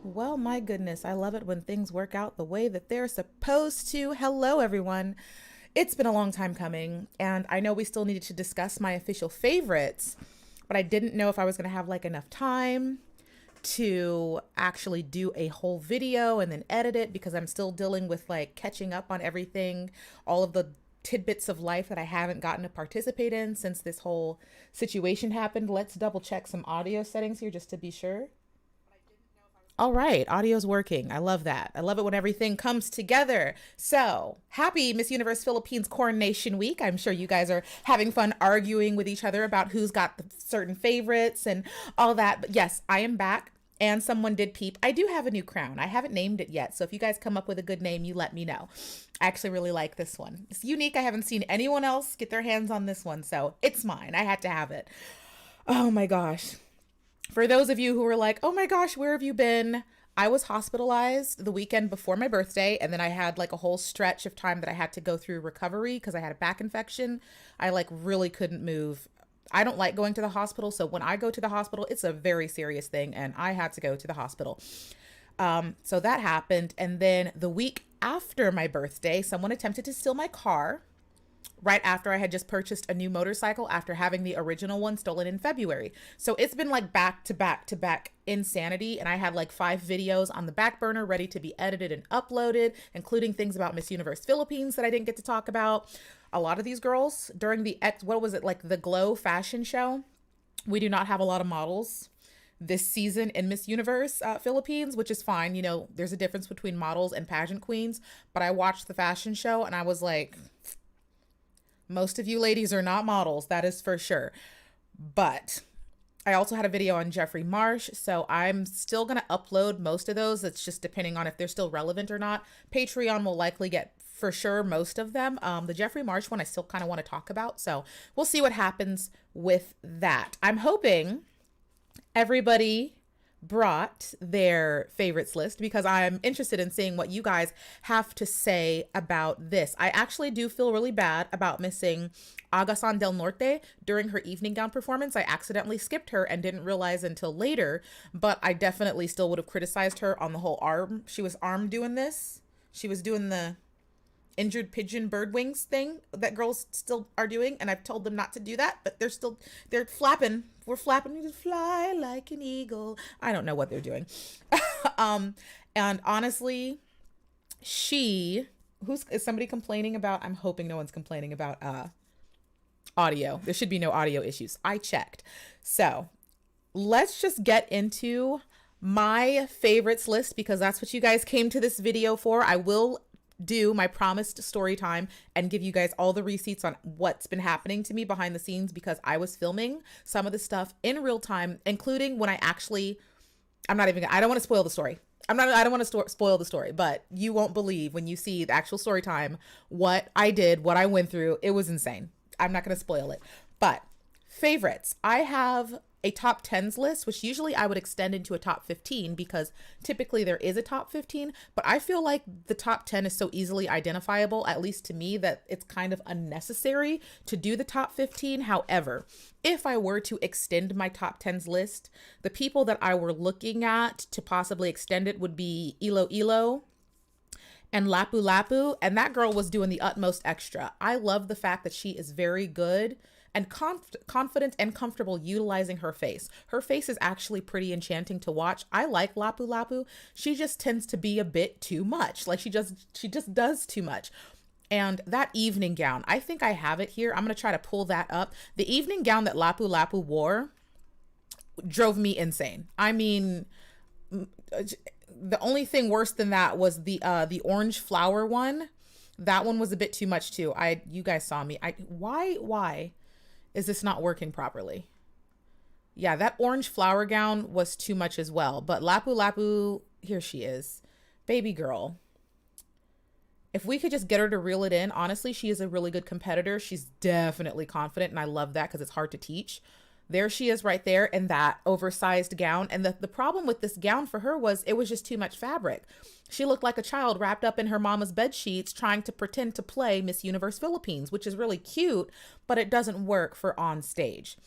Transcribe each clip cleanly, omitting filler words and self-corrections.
Well, my goodness, I love it when things work out the way that they're supposed to. Hello, everyone. It's been a long time coming, and I know we still needed to discuss my official favorites, but I didn't know if I was going to have like enough time to actually do a whole video and then edit it because I'm still dealing with like catching up on everything, all of the tidbits of life that I haven't gotten to participate in since this whole situation happened. Let's double check some audio settings here just to be sure. All right, audio's working. I love that. I love it when everything comes together. So, happy Miss Universe Philippines Coronation Week. I'm sure you guys are having fun arguing with each other about who's got the certain favorites and all that. But yes, I am back. And someone did peep. I do have a new crown. I haven't named it yet. So if you guys come up with a good name, you let me know. I actually really like this one. It's unique. I haven't seen anyone else get their hands on this one. So it's mine. I had to have it. Oh my gosh. For those of you who were like, oh my gosh, where have you been? I was hospitalized the weekend before my birthday, and then I had like a whole stretch of time that I had to go through recovery because I had a back infection. I like really couldn't move. I don't like going to the hospital, so when I go to the hospital, it's a very serious thing, and I had to go to the hospital. So that happened, and then the week after my birthday, someone attempted to steal my car right after I had just purchased a new motorcycle after having the original one stolen in February. So it's been like back to back to back insanity. And I had like 5 videos on the back burner ready to be edited and uploaded, including things about Miss Universe Philippines that I didn't get to talk about. A lot of these girls during what was it, like the Glow fashion show? We do not have a lot of models this season in Miss Universe Philippines, which is fine. You know, there's a difference between models and pageant queens. But I watched the fashion show and I was like, most of you ladies are not models, that is for sure. But I also had a video on Jeffrey Marsh, so I'm still going to upload most of those. It's just depending on if they're still relevant or not. Patreon will likely get for sure most of them. The Jeffrey Marsh one I still kind of want to talk about, so we'll see what happens with that. I'm hoping everybody brought their favorites list because I'm interested in seeing what you guys have to say about this. I actually do feel really bad about missing Agusan del Norte during her evening gown performance. I accidentally skipped her and didn't realize until later, but I definitely still would have criticized her on the whole arm. She was arm doing this. She was doing the injured pigeon bird wings thing that girls still are doing, and I've told them not to do that, but they're flapping. We're flapping to fly like an eagle. I don't know what they're doing. And honestly, is somebody complaining about? I'm hoping no one's complaining about audio. There should be no audio issues. I checked. So let's just get into my favorites list because that's what you guys came to this video for. I will do my promised story time and give you guys all the receipts on what's been happening to me behind the scenes because I was filming some of the stuff in real time, including when I don't want to spoil the story. I don't want to spoil the story, but you won't believe when you see the actual story time, what I did, what I went through. It was insane. I'm not going to spoil it, but favorites. I have a top 10s list, which usually I would extend into a top 15 because typically there is a top 15, but I feel like the top 10 is so easily identifiable, at least to me, that it's kind of unnecessary to do the top 15. However, if I were to extend my top 10s list, the people that I were looking at to possibly extend it would be Ilo and Lapu-Lapu, and that girl was doing the utmost extra. I love the fact that she is very good and confident and comfortable utilizing her face. Her face is actually pretty enchanting to watch. I like Lapu-Lapu. She just tends to be a bit too much. Like she just does too much. And that evening gown, I think I have it here. I'm going to try to pull that up. The evening gown that Lapu-Lapu wore drove me insane. I mean, the only thing worse than that was the orange flower one. That one was a bit too much too. You guys saw me. Why is this not working properly? Yeah, that orange flower gown was too much as well. But Lapu-Lapu, here she is. Baby girl. If we could just get her to reel it in, honestly, she is a really good competitor. She's definitely confident, and I love that because it's hard to teach. There she is right there in that oversized gown. And the problem with this gown for her was it was just too much fabric. She looked like a child wrapped up in her mama's bed sheets trying to pretend to play Miss Universe Philippines, which is really cute, but it doesn't work for on stage.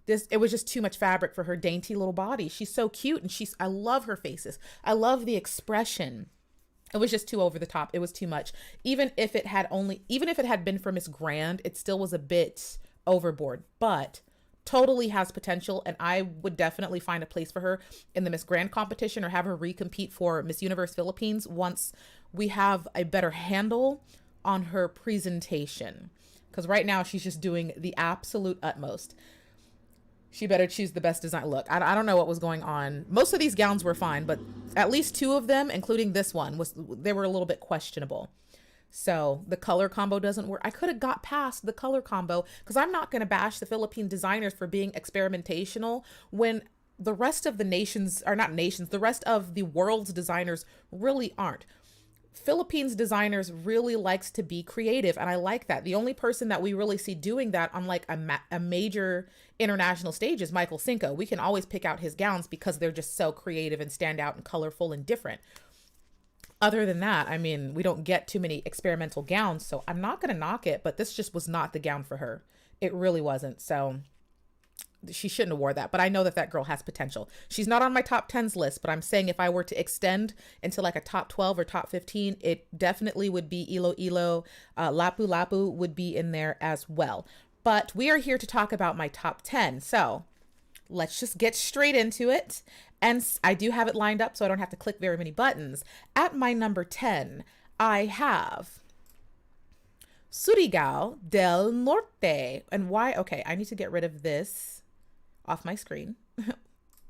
It was just too much fabric for her dainty little body. She's so cute, and I love her faces. I love the expression. It was just too over the top. It was too much. Even if it had been for Miss Grand, it still was a bit overboard, but totally has potential. And I would definitely find a place for her in the Miss Grand competition, or have her recompete for Miss Universe Philippines once we have a better handle on her presentation. Because right now she's just doing the absolute utmost. She better choose the best design. Look, I don't know what was going on. Most of these gowns were fine, but at least 2 of them, including this one, they were a little bit questionable. So the color combo doesn't work. I could have got past the color combo, because I'm not going to bash the Philippine designers for being experimentational when the rest of the the rest of the world's designers really aren't. Philippines designers really likes to be creative, and I like that. The only person that we really see doing that on like a major international stage is Michael Cinco. We can always pick out his gowns because they're just so creative and stand out and colorful and different. Other than that, I mean, we don't get too many experimental gowns, so I'm not going to knock it, but this just was not the gown for her. It really wasn't. So she shouldn't have wore that, but I know that girl has potential. She's not on my top 10s list, but I'm saying if I were to extend into like a top 12 or top 15, it definitely would be Ilo. Lapu-Lapu would be in there as well. But we are here to talk about my top 10. So let's just get straight into it. And I do have it lined up so I don't have to click very many buttons. At my number 10, I have Surigao del Norte. And why? Okay, I need to get rid of this off my screen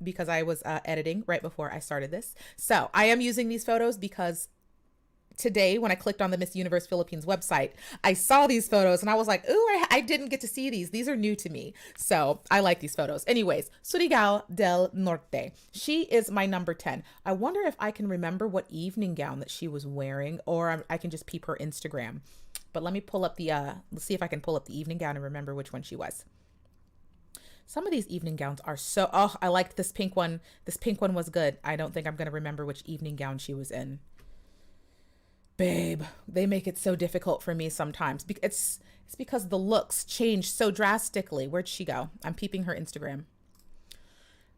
because I was editing right before I started this. So I am using these photos because today when I clicked on the Miss Universe Philippines website, I saw these photos and I was like, ooh, I didn't get to see these. These are new to me. So I like these photos. Anyways, Surigao del Norte. She is my number 10. I wonder if I can remember what evening gown that she was wearing, or I can just peep her Instagram. But let me pull up let's see if I can pull up the evening gown and remember which one she was. Some of these evening gowns are I liked this pink one. This pink one was good. I don't think I'm going to remember which evening gown she was in. Babe, they make it so difficult for me sometimes. It's because the looks change so drastically. Where'd she go? I'm peeping her Instagram.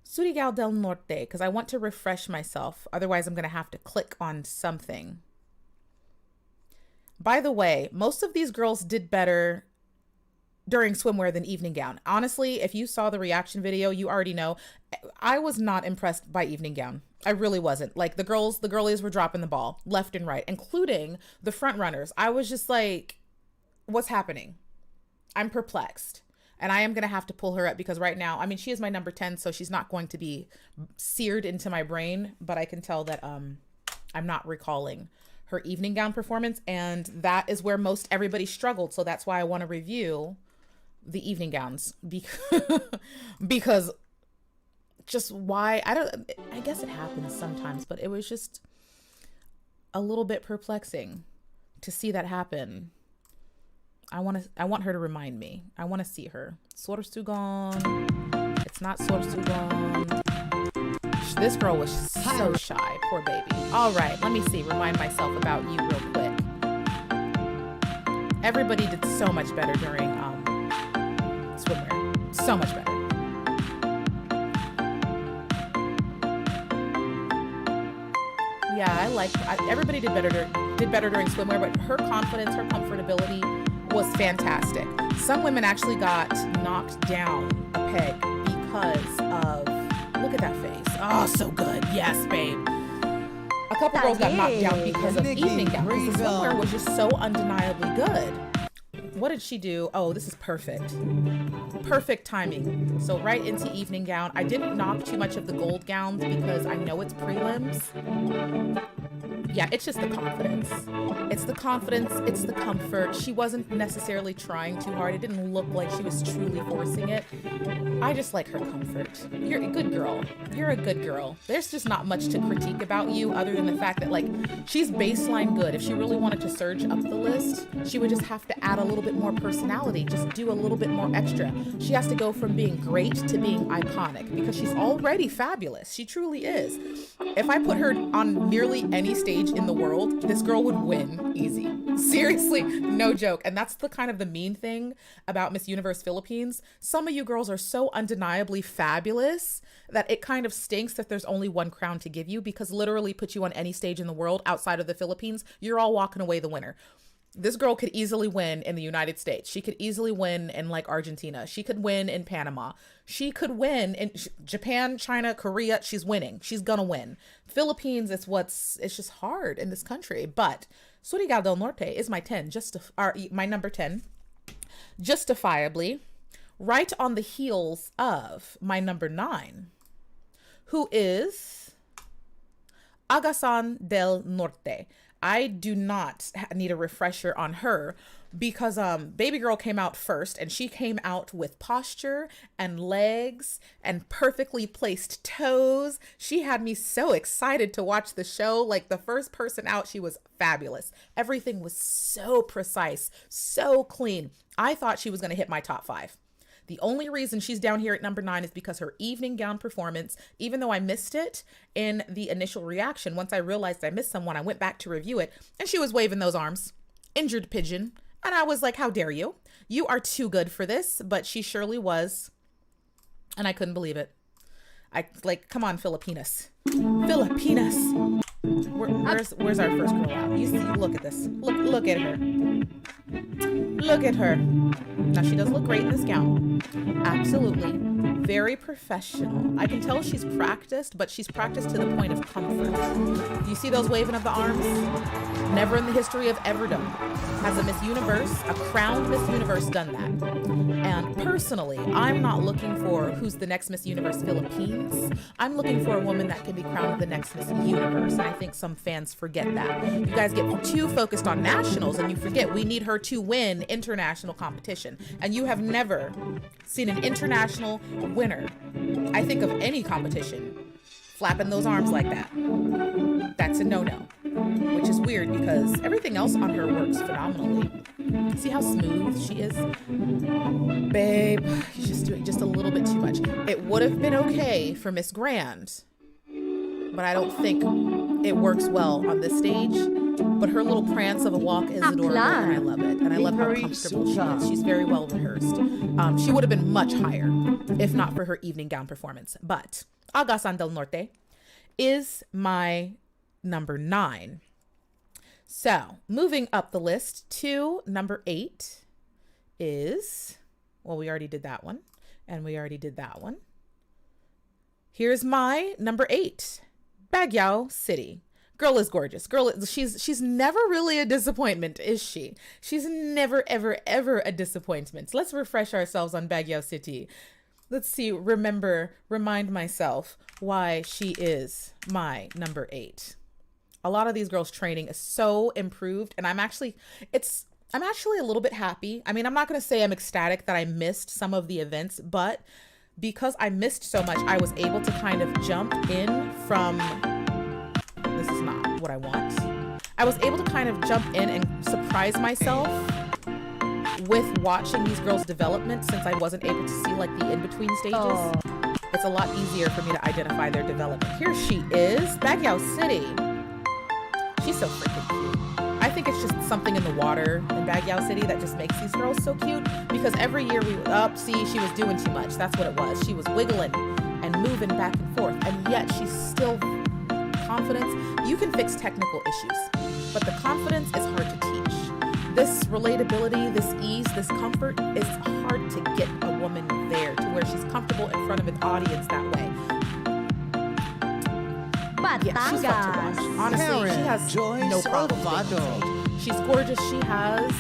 Surigao del Norte, because I want to refresh myself. Otherwise, I'm going to have to click on something. By the way, most of these girls did better during swimwear than evening gown. Honestly, if you saw the reaction video, you already know I was not impressed by evening gown. I really wasn't. Like the girlies were dropping the ball left and right, including the front runners. I was just like, what's happening? I'm perplexed. And I am going to have to pull her up because right now, I mean, she is my number 10, so she's not going to be seared into my brain, but I can tell that I'm not recalling her evening gown performance, and that is where most everybody struggled. So that's why I want to review the evening gowns because just why I guess it happens sometimes, but it was just a little bit perplexing to see that happen. I want her to remind me. I want to see her. Sorsugon. It's not Sorsugon. This girl was so shy. Poor baby. All right, let me see. Remind myself about you real quick. Everybody did so much better during swimwear. So much better. Yeah, everybody did better during swimwear, but her confidence, her comfortability was fantastic. Some women actually got knocked down a peg because of, look at that face. Oh, so good. Yes, babe. A couple girls got knocked down because of evening gown, because the swimwear was just so undeniably good. What did she do? Oh, this is perfect. Perfect timing. So right into evening gown. I didn't knock too much of the gold gowns because I know it's prelims. Yeah, it's just the confidence. It's the confidence. It's the comfort. She wasn't necessarily trying too hard. It didn't look like she was truly forcing it. I just like her comfort. You're a good girl. You're a good girl. There's just not much to critique about you other than the fact that, like, she's baseline good. If she really wanted to surge up the list, she would just have to add a little bit more personality. Just do a little bit more extra. She has to go from being great to being iconic because she's already fabulous. She truly is. If I put her on nearly any stage stage in the world, this girl would win easy. Seriously, no joke. And that's the kind of the mean thing about Miss Universe Philippines. Some of you girls are so undeniably fabulous that it kind of stinks that there's only one crown to give you, because literally put you on any stage in the world outside of the Philippines, you're all walking away the winner. This girl could easily win in the United States. She could easily win in like Argentina. She could win in Panama. She could win in Japan, China, Korea. She's winning. She's gonna win. Philippines is it's just hard in this country. But Surigao del Norte is my my number 10, justifiably, right on the heels of my number 9, who is Agusan del Norte. I do not need a refresher on her, because baby girl came out first, and she came out with posture and legs and perfectly placed toes. She had me so excited to watch the show. Like, the first person out, she was fabulous. Everything was so precise, so clean. I thought she was going to hit my top 5. The only reason she's down here at number 9 is because her evening gown performance, even though I missed it in the initial reaction, once I realized I missed someone, I went back to review it, and she was waving those arms, injured pigeon. And I was like, how dare you? You are too good for this. But she surely was. And I couldn't believe it. Come on, Filipinas. Filipinas. Where's our first girl out? You see, look at this. Look at her. Look at her. Now, she does look great in this gown. Absolutely. Very professional. I can tell she's practiced, but she's practiced to the point of comfort. Do you see those waving of the arms? Never in the history of everdom has a Miss Universe, a crowned Miss Universe, done that. And personally, I'm not looking for who's the next Miss Universe Philippines. I'm looking for a woman that can be crowned the next Miss Universe. And I think some fans forget that. You guys get too focused on nationals, and you forget we need her to win international competition. And you have never seen an international winner, I think, of any competition, flapping those arms like that. That's a no-no, which is weird because everything else on her works phenomenally. See how smooth she is? Babe, you're just doing just a little bit too much. It would have been okay for Miss Grand, but I don't think it works well on this stage. But her little prance of a walk is adorable, and I love it. And I love how comfortable she is. She's very well rehearsed. She would have been much higher if not for her evening gown performance. But Agusan del Norte is my number 9. So moving up the list to number 8 is, well, we already did that one, and we already did that one. Here's my number 8, Baguio City. Girl is gorgeous. She's never really a disappointment, is she? She's never, ever, ever a disappointment. Let's refresh ourselves on Baguio City. Let's see, remind myself why she is my number 8. A lot of these girls' training is so improved, and I'm actually a little bit happy. I mean, I'm not going to say I'm ecstatic that I missed some of the events, but because I missed so much, I was able to kind of jump in from, this is not what I want. I was able to kind of jump in and surprise myself with watching these girls' development, since I wasn't able to see like the in-between stages. Oh. It's a lot easier for me to identify their development. Here she is, Baguio City. She's so freaking cute. I think it's just something in the water in Baguio City that just makes these girls so cute, because every year she was doing too much. That's what it was. She was wiggling and moving back and forth, and yet she's still confidence. You can fix technical issues, but the confidence is hard to teach. This relatability, this ease, this comfort is hard to get a woman there to where she's comfortable in front of an audience that way. Yeah, she's fun to watch. Honestly, she has no problem. She's gorgeous. She has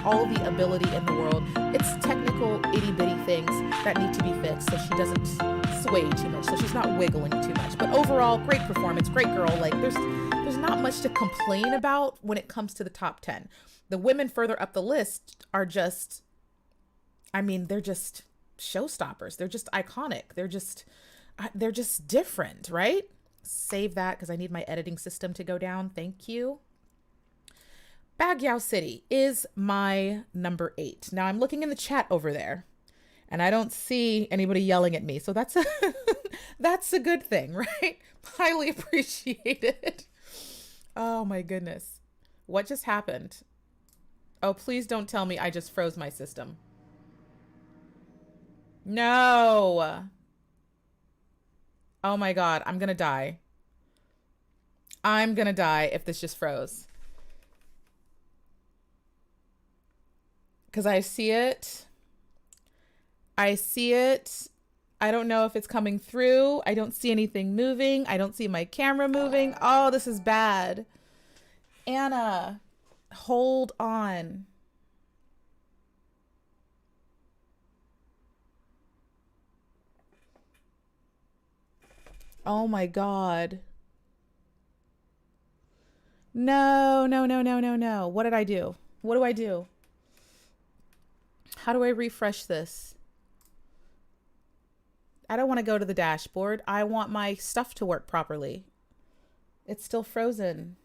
all the ability in the world. It's technical itty-bitty things that need to be fixed so she doesn't sway too much, so she's not wiggling too much. But overall, great performance, great girl. Like, there's not much to complain about when it comes to the top 10. The women further up the list are just, I mean, they're just showstoppers. They're just iconic. They're just different, right? Save that because I need my editing system to go down. Thank you. Baguio City is my number 8. Now I'm looking in the chat over there and I don't see anybody yelling at me. So that's a good thing, right? Highly appreciated. Oh my goodness. What just happened? Oh, please don't tell me I just froze my system. No. Oh my God. I'm going to die. I'm going to die if this just froze. Because I see it. I see it. I don't know if it's coming through. I don't see anything moving. I don't see my camera moving. Oh, this is bad. Anna, hold on. Oh my God. No, no, no, no, no, no. What did I do? What do I do? How do I refresh this? I don't want to go to the dashboard. I want my stuff to work properly. It's still frozen.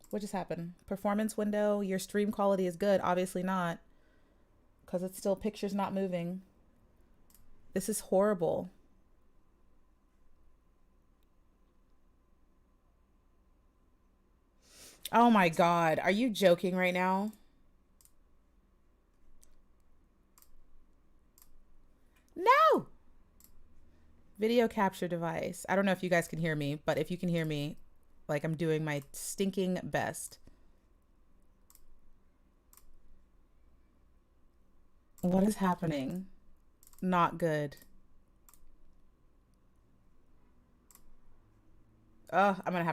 What just happened? Performance window. Your stream quality is good. Obviously not. Because it's still pictures not moving. This is horrible. Oh my God. Are you joking right now? No! Video capture device. I don't know if you guys can hear me, but if you can hear me, like I'm doing my stinking best. What is happening? Not good. I'm gonna have